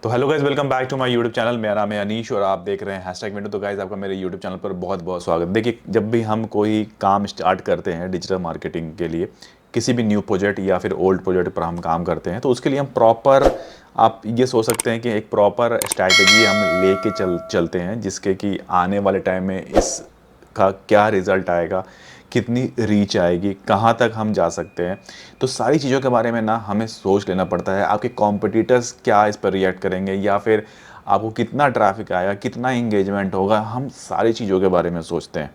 तो hello guys, welcome back to my YouTube channel. मेरा नाम है अनीश और आप देख रहे हैं हैशटैग विंडो। तो गाइज, आपका मेरे यूट्यूब चैनल पर बहुत बहुत स्वागत। देखिए, जब भी हम कोई काम स्टार्ट करते हैं डिजिटल मार्केटिंग के लिए, किसी भी न्यू प्रोजेक्ट या फिर ओल्ड प्रोजेक्ट पर हम काम करते हैं, तो उसके लिए हम प्रॉपर, आप ये सोच सकते हैं कि एक प्रॉपर स्ट्रैटेजी हम लेके चलते हैं, जिसके कि आने वाले टाइम में इसका क्या रिजल्ट आएगा, कितनी रीच आएगी, कहाँ तक हम जा सकते हैं। तो सारी चीज़ों के बारे में ना हमें सोच लेना पड़ता है। आपके कॉम्पिटिटर्स क्या इस पर रिएक्ट करेंगे, या फिर आपको कितना ट्रैफिक आएगा, कितना इंगेजमेंट होगा, हम सारी चीज़ों के बारे में सोचते हैं।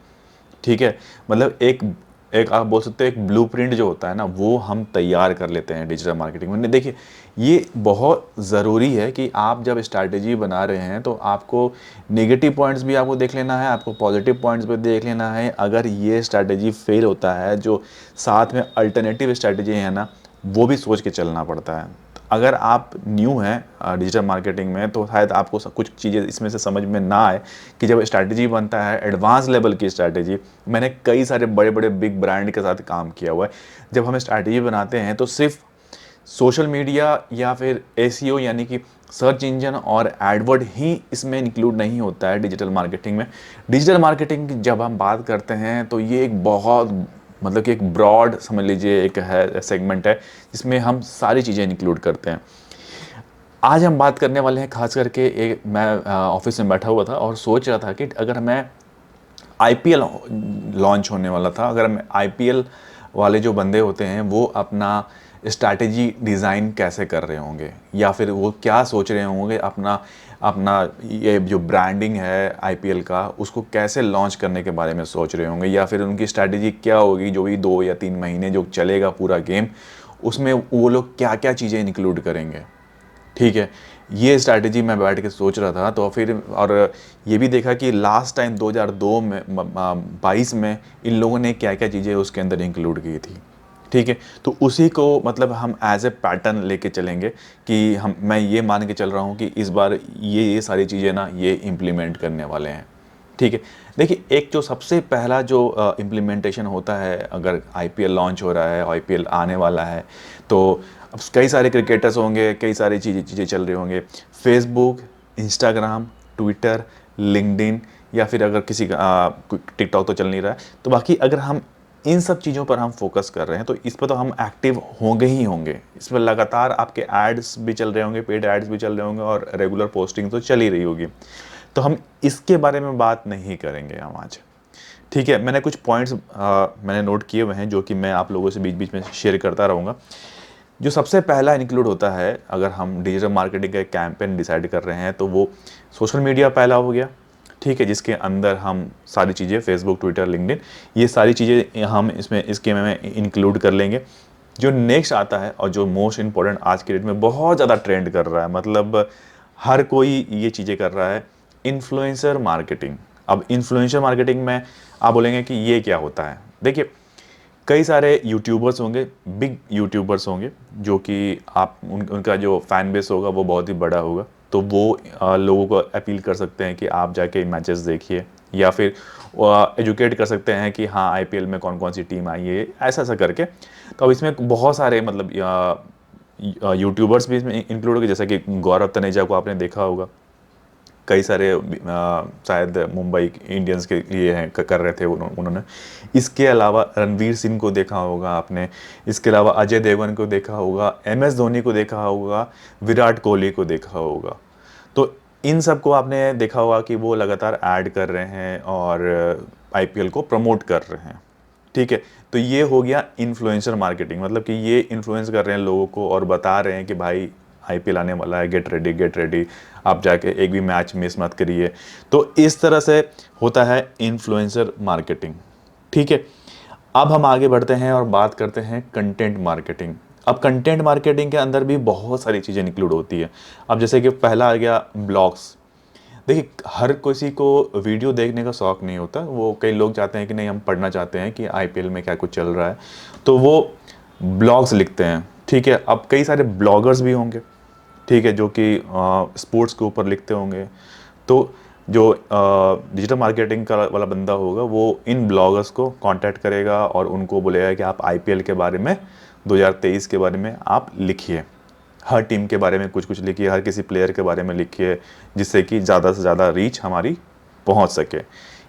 ठीक है। मतलब एक एक आप बोल सकते हैं, एक ब्लूप्रिंट जो होता है ना, वो हम तैयार कर लेते हैं डिजिटल मार्केटिंग में। देखिए, ये बहुत ज़रूरी है कि आप जब स्ट्रैटेजी बना रहे हैं तो आपको नेगेटिव पॉइंट्स भी आपको देख लेना है, आपको पॉजिटिव पॉइंट्स भी देख लेना है। अगर ये स्ट्रैटेजी फेल होता है, जो साथ में अल्टरनेटिव स्ट्रैटेजी है ना, वो भी सोच के चलना पड़ता है। अगर आप न्यू हैं डिजिटल मार्केटिंग में, तो शायद आपको कुछ चीज़ें इसमें से समझ में ना आए कि जब स्ट्रैटेजी बनता है एडवांस लेवल की स्ट्रैटेजी। मैंने कई सारे बड़े बड़े बिग ब्रांड के साथ काम किया हुआ है। जब हम स्ट्रैटेजी बनाते हैं तो सिर्फ सोशल मीडिया या फिर एसईओ यानी कि सर्च इंजन और एडवर्ड ही इसमें इंक्लूड नहीं होता है डिजिटल मार्केटिंग में। डिजिटल मार्केटिंग की जब हम बात करते हैं तो ये एक बहुत, मतलब कि एक ब्रॉड समझ लीजिए, एक है सेगमेंट है जिसमें हम सारी चीज़ें इंक्लूड करते हैं। आज हम बात करने वाले हैं खास करके, एक मैं ऑफिस में बैठा हुआ था और सोच रहा था कि अगर मैं आईपीएल लॉन्च होने वाला था, अगर मैं आईपीएल वाले जो बंदे होते हैं वो अपना स्ट्रैटेजी डिज़ाइन कैसे कर रहे होंगे, या फिर वो क्या सोच रहे होंगे, अपना अपना ये जो ब्रांडिंग है आईपीएल का, उसको कैसे लॉन्च करने के बारे में सोच रहे होंगे, या फिर उनकी स्ट्रैटेजी क्या होगी जो भी 2 या 3 महीने जो चलेगा पूरा गेम, उसमें वो लोग क्या क्या चीज़ें इंक्लूड करेंगे। ठीक है। ये स्ट्रैटेजी मैं बैठ के सोच रहा था, तो फिर और ये भी देखा कि लास्ट टाइम 2002 में 22 में इन लोगों ने क्या क्या चीज़ें उसके अंदर इंक्लूड की थी। ठीक है। तो उसी को मतलब हम एज ए पैटर्न लेके चलेंगे कि मैं ये मान के चल रहा हूँ कि इस बार ये सारी चीज़ें ना ये इम्प्लीमेंट करने वाले हैं। ठीक है। देखिए, एक जो सबसे पहला जो इम्प्लीमेंटेशन होता है, अगर आईपीएल लॉन्च हो रहा है, आईपीएल आने वाला है, तो अब कई सारे क्रिकेटर्स होंगे, कई सारी चीज़ें चल रही होंगे। फेसबुक, इंस्टाग्राम, ट्विटर, लिंक्डइन, या फिर अगर किसी का टिकटॉक तो चल नहीं रहा है, तो बाकी अगर हम इन सब चीज़ों पर हम फोकस कर रहे हैं तो इस पर तो हम एक्टिव होंगे ही होंगे। इस पर लगातार आपके एड्स भी चल रहे होंगे, पेड एड्स भी चल रहे होंगे, और रेगुलर पोस्टिंग तो चल ही रही होगी। तो हम इसके बारे में बात नहीं करेंगे हम आज। ठीक है। मैंने कुछ पॉइंट्स मैंने नोट किए हुए हैं जो कि मैं आप लोगों से बीच बीच में शेयर करता रहूँगा। जो सबसे पहला इंक्लूड होता है, अगर हम डिजिटल मार्केटिंग का एक कैंपेन डिसाइड कर रहे हैं, तो वो सोशल मीडिया पहला हो गया। ठीक है। जिसके अंदर हम सारी चीज़ें फेसबुक, ट्विटर, लिंक्डइन, ये सारी चीज़ें हम इसमें इसके में इंक्लूड कर लेंगे। जो नेक्स्ट आता है और जो मोस्ट इम्पॉर्टेंट आज के डेट में बहुत ज़्यादा ट्रेंड कर रहा है, मतलब हर कोई ये चीज़ें कर रहा है, इन्फ्लुएंसर मार्केटिंग। अब इन्फ्लुएंसर मार्केटिंग में आप बोलेंगे कि ये क्या होता है। देखिए, कई सारे यूट्यूबर्स होंगे, बिग यूट्यूबर्स होंगे, जो कि उनका जो फैन बेस होगा वो बहुत ही बड़ा होगा। तो वो लोगों को अपील कर सकते हैं कि आप जाके मैचेस देखिए, या फिर एजुकेट कर सकते हैं कि हाँ आईपीएल में कौन कौन सी टीम आई है, ऐसा ऐसा करके। तो अब इसमें बहुत सारे मतलब यूट्यूबर्स भी इसमें इंक्लूड हो गए, जैसे कि गौरव तनेजा को आपने देखा होगा। कई सारे शायद मुंबई इंडियंस के लिए हैं, कर रहे थे उन्होंने। इसके अलावा रणवीर सिंह को देखा होगा आपने। इसके अलावा अजय देवगन को देखा होगा, एम एस धोनी को देखा होगा, विराट कोहली को देखा होगा। तो इन सब को आपने देखा होगा कि वो लगातार ऐड कर रहे हैं और आईपीएल को प्रमोट कर रहे हैं। ठीक है। तो ये हो गया इन्फ्लुएंसर मार्केटिंग, मतलब कि ये इन्फ्लुएंस कर रहे हैं लोगों को और बता रहे हैं कि भाई आईपीएल आने वाला है, गेट रेडी गेट रेडी, आप जाके एक भी मैच मिस मत करिए। तो इस तरह से होता है इन्फ्लुएंसर मार्केटिंग। ठीक है। अब हम आगे बढ़ते हैं और बात करते हैं कंटेंट मार्केटिंग। अब कंटेंट मार्केटिंग के अंदर भी बहुत सारी चीज़ें इंक्लूड होती है। अब जैसे कि पहला आ गया ब्लॉग्स। देखिए, हर किसी को वीडियो देखने का शौक नहीं होता। वो कई लोग चाहते हैं कि नहीं, हम पढ़ना चाहते हैं कि आईपीएल में क्या कुछ चल रहा है, तो वो ब्लॉग्स लिखते हैं। ठीक है। अब कई सारे ब्लॉगर्स भी होंगे, ठीक है, जो कि स्पोर्ट्स के ऊपर लिखते होंगे। तो जो डिजिटल मार्केटिंग का वाला बंदा होगा वो इन ब्लॉगर्स को कांटेक्ट करेगा और उनको बोलेगा कि आप आईपीएल के बारे में 2023 के बारे में आप लिखिए। हर टीम के बारे में कुछ कुछ लिखिए, हर किसी प्लेयर के बारे में लिखिए, जिससे कि ज़्यादा से ज़्यादा रीच हमारी पहुंच सके।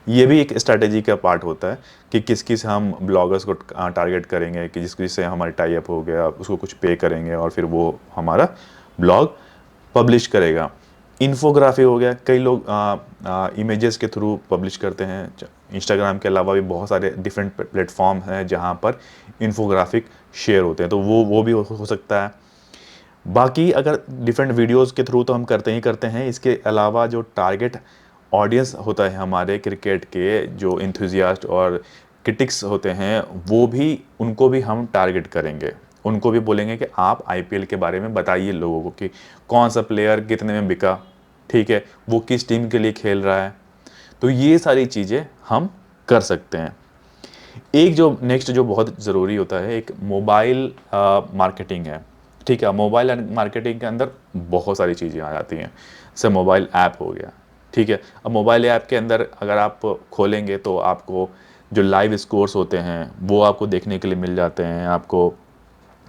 ये भी एक स्ट्रैटेजी का पार्ट होता है कि किस किस हम ब्लॉगर्स को टारगेट करेंगे, कि जिससे हमारी टाई अप हो गया उसको कुछ पे करेंगे और फिर वो हमारा ब्लॉग पब्लिश करेगा। इन्फोग्राफी हो गया, कई लोग इमेजेस के थ्रू पब्लिश करते हैं। इंस्टाग्राम के अलावा भी बहुत सारे डिफरेंट प्लेटफॉर्म हैं जहाँ पर इन्फोग्राफिक शेयर होते हैं, तो वो भी हो सकता है। बाकी अगर डिफरेंट वीडियोस के थ्रू तो हम करते ही करते हैं, इसके अलावा जो टारगेट ऑडियंस होता है हमारे क्रिकेट के, जो इंथुजियास्ट और क्रिटिक्स होते हैं, वो भी उनको भी हम टारगेट करेंगे। उनको भी बोलेंगे कि आप आईपीएल के बारे में बताइए लोगों को कि कौन सा प्लेयर कितने में बिका, ठीक है, वो किस टीम के लिए खेल रहा है। तो ये सारी चीज़ें हम कर सकते हैं। एक जो नेक्स्ट जो बहुत ज़रूरी होता है, एक मोबाइल मार्केटिंग है, ठीक है। मोबाइल मार्केटिंग के अंदर बहुत सारी चीज़ें आ जाती हैं, जैसे मोबाइल ऐप हो गया, ठीक है। अब मोबाइल ऐप के अंदर अगर आप खोलेंगे तो आपको जो लाइव स्कोर्स होते हैं वो आपको देखने के लिए मिल जाते हैं, आपको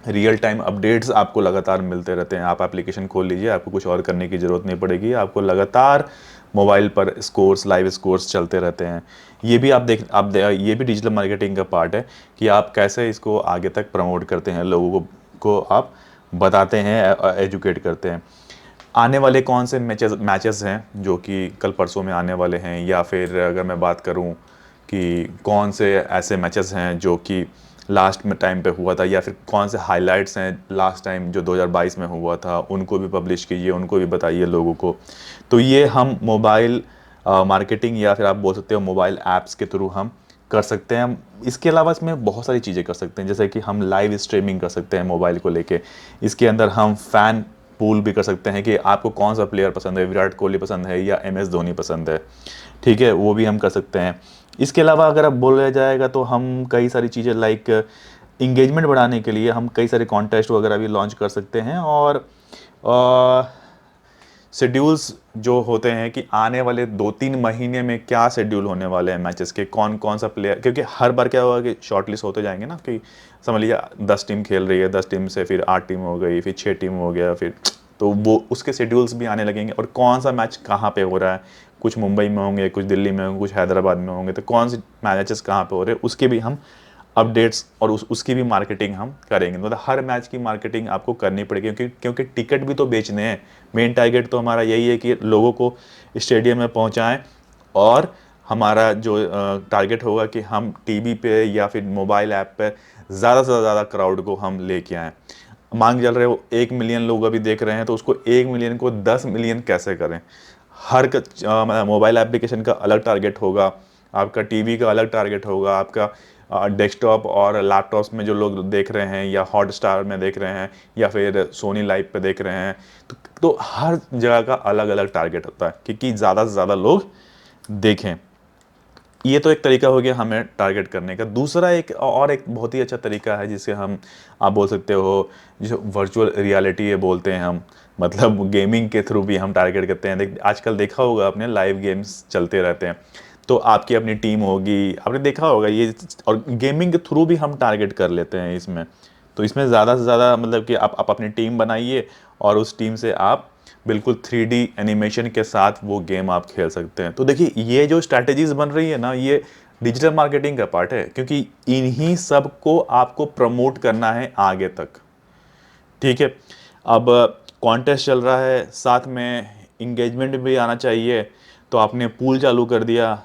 रियल टाइम अपडेट्स आपको लगातार मिलते रहते हैं। आप एप्लीकेशन खोल लीजिए, आपको कुछ और करने की ज़रूरत नहीं पड़ेगी, आपको लगातार मोबाइल पर स्कोर्स, लाइव स्कोर्स चलते रहते हैं। ये भी ये भी डिजिटल मार्केटिंग का पार्ट है कि आप कैसे इसको आगे तक प्रमोट करते हैं, लोगों को आप बताते हैं, एजुकेट करते हैं। आने वाले कौन से मैचेस हैं जो कि कल परसों में आने वाले हैं, या फिर अगर मैं बात करूं कि कौन से ऐसे मैचेस हैं जो कि लास्ट में टाइम पे हुआ था, या फिर कौन से हाइलाइट्स हैं लास्ट टाइम जो 2022 में हुआ था, उनको भी पब्लिश कीजिए, उनको भी बताइए लोगों को। तो ये हम मोबाइल मार्केटिंग या फिर आप बोल सकते हो मोबाइल ऐप्स के थ्रू हम कर सकते हैं। इसके अलावा इसमें बहुत सारी चीज़ें कर सकते हैं, जैसे कि हम लाइव स्ट्रीमिंग कर सकते हैं मोबाइल को लेके। इसके अंदर हम फ़ैन पूल भी कर सकते हैं कि आपको कौन सा प्लेयर पसंद है, विराट कोहली पसंद है या एमएस धोनी पसंद है, ठीक है, वो भी हम कर सकते हैं। इसके अलावा अगर अब बोला जाएगा तो हम कई सारी चीज़ें लाइक इंगेजमेंट बढ़ाने के लिए हम कई सारे कॉन्टेस्ट वगैरह भी लॉन्च कर सकते हैं, और शेड्यूल्स जो होते हैं कि आने वाले 2-3 महीने में क्या शेड्यूल होने वाले हैं मैचेस के, कौन कौन सा प्लेयर, क्योंकि हर बार क्या होगा कि शॉर्ट लिस्ट होते जाएंगे ना, कि समझ लीजिए 10 टीम खेल रही है, 10 टीम से फिर 8 टीम हो गई, फिर 6 टीम हो गया, फिर तो वो उसके शेड्यूल्स भी आने लगेंगे, और कौन सा मैच कहाँ पे हो रहा है, कुछ मुंबई में होंगे, कुछ दिल्ली में होंगे, कुछ हैदराबाद में होंगे, तो कौन से मैचेस कहाँ पे हो रहे हैं उसके भी हम अपडेट्स और उसकी भी मार्केटिंग हम करेंगे। मतलब हर मैच की मार्केटिंग आपको करनी पड़ेगी, क्योंकि टिकट भी तो बेचने हैं। मेन टारगेट तो हमारा यही है कि लोगों को स्टेडियम में पहुंचाएं, और हमारा जो टारगेट होगा कि हम टीवी पे या फिर मोबाइल ऐप पे ज़्यादा से ज़्यादा क्राउड को हम लेके आएँ। मांग चल रहे हो 1 मिलियन लोग अभी देख रहे हैं, तो उसको 1 मिलियन को 10 मिलियन कैसे करें। हर मोबाइल एप्लीकेशन का अलग टारगेट होगा, आपका टीवी का अलग टारगेट होगा, आपका डेस्कटॉप और लैपटॉप्स में जो लोग देख रहे हैं, या हॉटस्टार में देख रहे हैं, या फिर सोनी लाइव पे देख रहे हैं, तो हर जगह का अलग अलग टारगेट होता है क्योंकि ज़्यादा से ज़्यादा लोग देखें। ये तो एक तरीका हो गया हमें टारगेट करने का। दूसरा एक बहुत ही अच्छा तरीका है जिसे हम आप बोल सकते हो, जो वर्चुअल रियलिटी है बोलते हैं हम, मतलब गेमिंग के थ्रू भी हम टारगेट करते हैं। आजकल देखा होगा आपने, लाइव गेम्स चलते रहते हैं, तो आपकी अपनी टीम होगी, आपने देखा होगा ये, और गेमिंग के थ्रू भी हम टारगेट कर लेते हैं इसमें। तो इसमें ज़्यादा से ज़्यादा मतलब कि आप अपनी टीम बनाइए, और उस टीम से आप बिल्कुल 3D एनिमेशन के साथ वो गेम आप खेल सकते हैं। तो देखिए ये जो स्ट्रैटेजीज बन रही है ना, ये डिजिटल मार्केटिंग का पार्ट है, क्योंकि इन्हीं सब को आपको प्रमोट करना है आगे तक, ठीक है। अब कॉन्टेस्ट चल रहा है, साथ में इंगेजमेंट भी आना चाहिए, तो आपने पूल चालू कर दिया,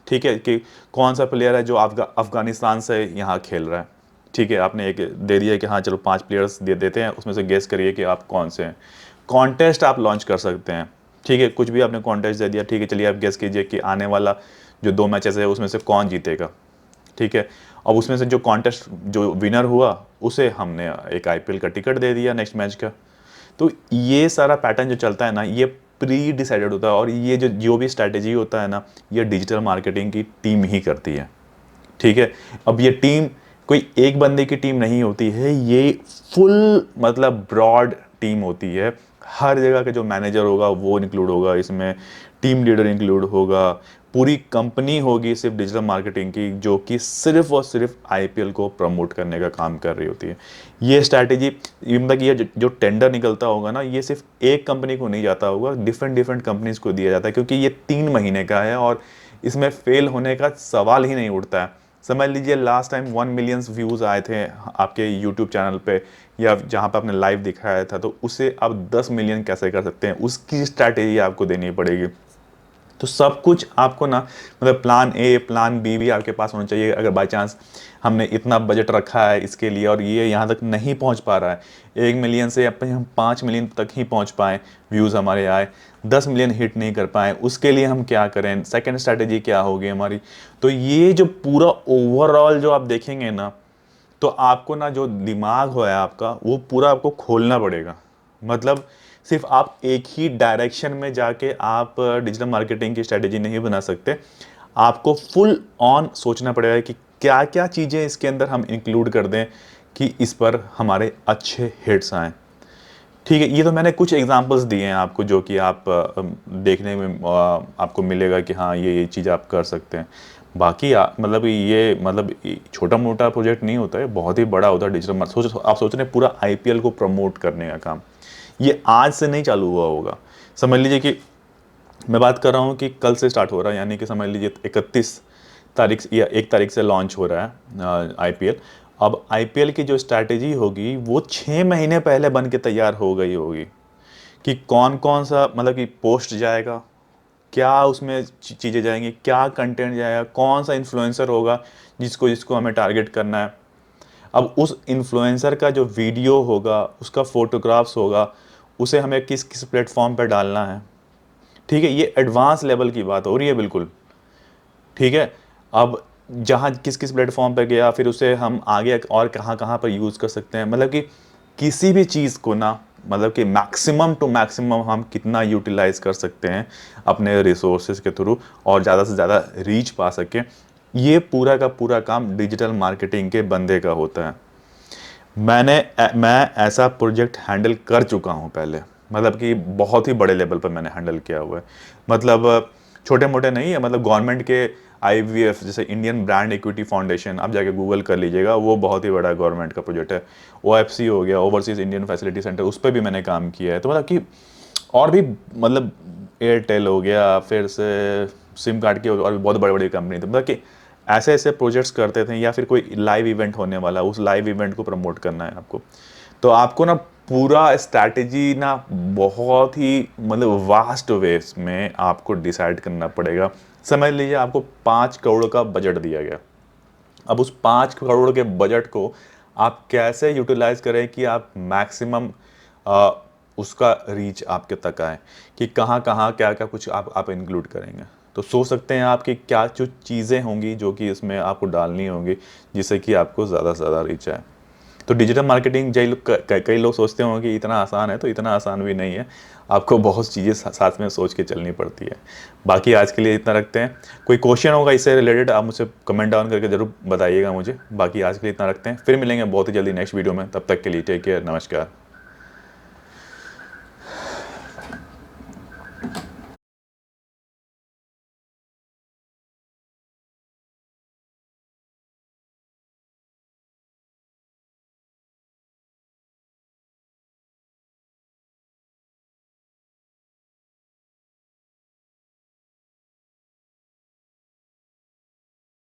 ठीक है, कि कौन सा प्लेयर है जो अफगानिस्तान से यहाँ खेल रहा है, ठीक है, आपने एक दे दिया कि हाँ चलो 5 प्लेयर्स दे देते हैं, उसमें से गेस करिए कि आप कौन से हैं। कॉन्टेस्ट आप लॉन्च कर सकते हैं, ठीक है, कुछ भी आपने कॉन्टेस्ट दे दिया, ठीक है, चलिए आप गेस कीजिए कि आने वाला जो 2 मैचेस है उसमें से कौन जीतेगा, ठीक है। अब उसमें से जो कॉन्टेस्ट जो विनर हुआ उसे हमने एक आईपीएल का टिकट दे दिया नेक्स्ट मैच का। तो ये सारा पैटर्न जो चलता है ना, ये प्री डिसाइडेड होता है, और ये जो भी स्ट्रैटेजी होता है ना, ये डिजिटल मार्केटिंग की टीम ही करती है, ठीक है। अब ये टीम कोई एक बंदे की टीम नहीं होती है, ये फुल मतलब ब्रॉड टीम होती है। हर जगह का जो मैनेजर होगा वो इंक्लूड होगा इसमें, टीम लीडर इंक्लूड होगा, पूरी कंपनी होगी सिर्फ डिजिटल मार्केटिंग की, जो कि सिर्फ और सिर्फ आईपीएल को प्रमोट करने का काम कर रही होती है। ये स्ट्रैटेजी, मतलब ये जो टेंडर निकलता होगा ना, ये सिर्फ एक कंपनी को नहीं जाता होगा, डिफरेंट डिफरेंट कंपनीज को दिया जाता है, क्योंकि ये 3 महीने का है और इसमें फेल होने का सवाल ही नहीं उठता है। समझ लीजिए लास्ट टाइम 1 मिलियन व्यूज़ आए थे आपके यूट्यूब चैनल पे, या जहाँ पे आपने लाइव दिखाया था, तो उसे आप 10 मिलियन कैसे कर सकते हैं, उसकी स्ट्रैटेजी आपको देनी पड़ेगी। तो सब कुछ आपको ना, मतलब प्लान ए प्लान बी भी आपके पास होना चाहिए। अगर बाई चांस हमने इतना बजट रखा है इसके लिए और ये यहाँ तक नहीं पहुँच पा रहा है, 1 मिलियन से अपने हम 5 मिलियन तक ही पहुँच पाएँ, व्यूज़ हमारे आए, 10 मिलियन हिट नहीं कर पाए, उसके लिए हम क्या करें, सेकेंड स्ट्रैटेजी क्या होगी हमारी। तो ये जो पूरा ओवरऑल जो आप देखेंगे ना, तो आपको ना जो दिमाग हो है आपका, वो पूरा आपको खोलना पड़ेगा। मतलब सिर्फ आप एक ही डायरेक्शन में जाके आप डिजिटल मार्केटिंग की स्ट्रेटेजी नहीं बना सकते, आपको फुल ऑन सोचना पड़ेगा कि क्या क्या चीज़ें इसके अंदर हम इंक्लूड कर दें कि इस पर हमारे अच्छे हिट्स आएँ। ठीक है, ये तो मैंने कुछ एग्जांपल्स दिए हैं आपको, जो कि आप देखने में आपको मिलेगा कि हाँ ये चीज़ आप कर सकते हैं। बाकी मतलब ये मतलब छोटा मोटा प्रोजेक्ट नहीं होता है, बहुत ही बड़ा होता है डिजिटल। आप सोच रहे हैं पूरा आईपीएल को प्रमोट करने का काम, ये आज से नहीं चालू हुआ होगा। समझ लीजिए कि मैं बात कर रहा हूँ कि कल से स्टार्ट हो रहा है, यानी कि समझ लीजिए 31 तारीख या 1 तारीख से लॉन्च हो रहा है आईपीएल। अब आईपीएल की जो स्ट्रैटेजी होगी वो 6 महीने पहले बन के तैयार हो गई होगी कि कौन कौन सा, मतलब कि पोस्ट जाएगा, क्या उसमें चीज़ें जाएंगी, क्या कंटेंट जाएगा, कौन सा इन्फ्लुएंसर होगा जिसको जिसको हमें टारगेट करना है। अब उस इन्फ्लुएंसर का जो वीडियो होगा, उसका फोटोग्राफ्स होगा, उसे हमें किस किस प्लेटफॉर्म पर डालना है। ठीक है, ये एडवांस लेवल की बात हो रही है बिल्कुल। ठीक है, अब जहाँ किस किस प्लेटफॉर्म पे गया, फिर उसे हम आगे और कहाँ कहाँ पर यूज़ कर सकते हैं, मतलब कि किसी भी चीज़ को ना, मतलब कि मैक्सिमम टू मैक्सिमम हम कितना यूटिलाइज कर सकते हैं अपने रिसोर्सेज के थ्रू और ज़्यादा से ज़्यादा रीच पा सकें, ये पूरा का पूरा काम डिजिटल मार्केटिंग के बंदे का होता है। मैं ऐसा प्रोजेक्ट हैंडल कर चुका हूँ पहले, मतलब कि बहुत ही बड़े लेवल पर मैंने हैंडल किया हुआ है। मतलब छोटे मोटे नहीं है, मतलब गवर्नमेंट के आईवीएफ, जैसे इंडियन ब्रांड इक्विटी फाउंडेशन, आप जाके गूगल कर लीजिएगा, वो बहुत ही बड़ा गवर्नमेंट का प्रोजेक्ट है। ओएफसी हो गया, ओवरसीज इंडियन फैसिलिटी सेंटर, उस पर भी मैंने काम किया है। तो मतलब कि और भी, मतलब एयरटेल हो गया, फिर से सिम कार्ड की और भी बहुत बड़ी बड़ी कंपनी, तो मतलब कि ऐसे ऐसे प्रोजेक्ट्स करते थे। या फिर कोई लाइव इवेंट होने वाला, उस लाइव इवेंट को प्रमोट करना है आपको, तो आपको ना पूरा स्ट्रैटेजी ना बहुत ही, मतलब वास्ट वेस में आपको डिसाइड करना पड़ेगा। समझ लीजिए आपको 5 करोड़ का बजट दिया गया, अब उस 5 करोड़ के बजट को आप कैसे यूटिलाइज करें कि आप मैक्सिमम उसका रीच आपके तक आए, कि कहाँ कहाँ क्या क्या कुछ आप इंक्लूड करेंगे। तो सोच सकते हैं आप कि क्या जो चीज़ें होंगी जो कि इसमें आपको डालनी होंगी, जिससे कि आपको ज़्यादा से ज़्यादा रीच आए। तो डिजिटल मार्केटिंग कई लोग सोचते होंगे कि इतना आसान है, तो इतना आसान भी नहीं है, आपको बहुत चीज़ें साथ में सोच के चलनी पड़ती है। बाकी आज के लिए इतना रखते हैं। कोई क्वेश्चन होगा इससे रिलेटेड, आप मुझसे कमेंट डाउन करके ज़रूर बताइएगा मुझे। बाकी आज के लिए इतना रखते हैं, फिर मिलेंगे बहुत ही जल्दी नेक्स्ट वीडियो में। तब तक के लिए टेक केयर, नमस्कार।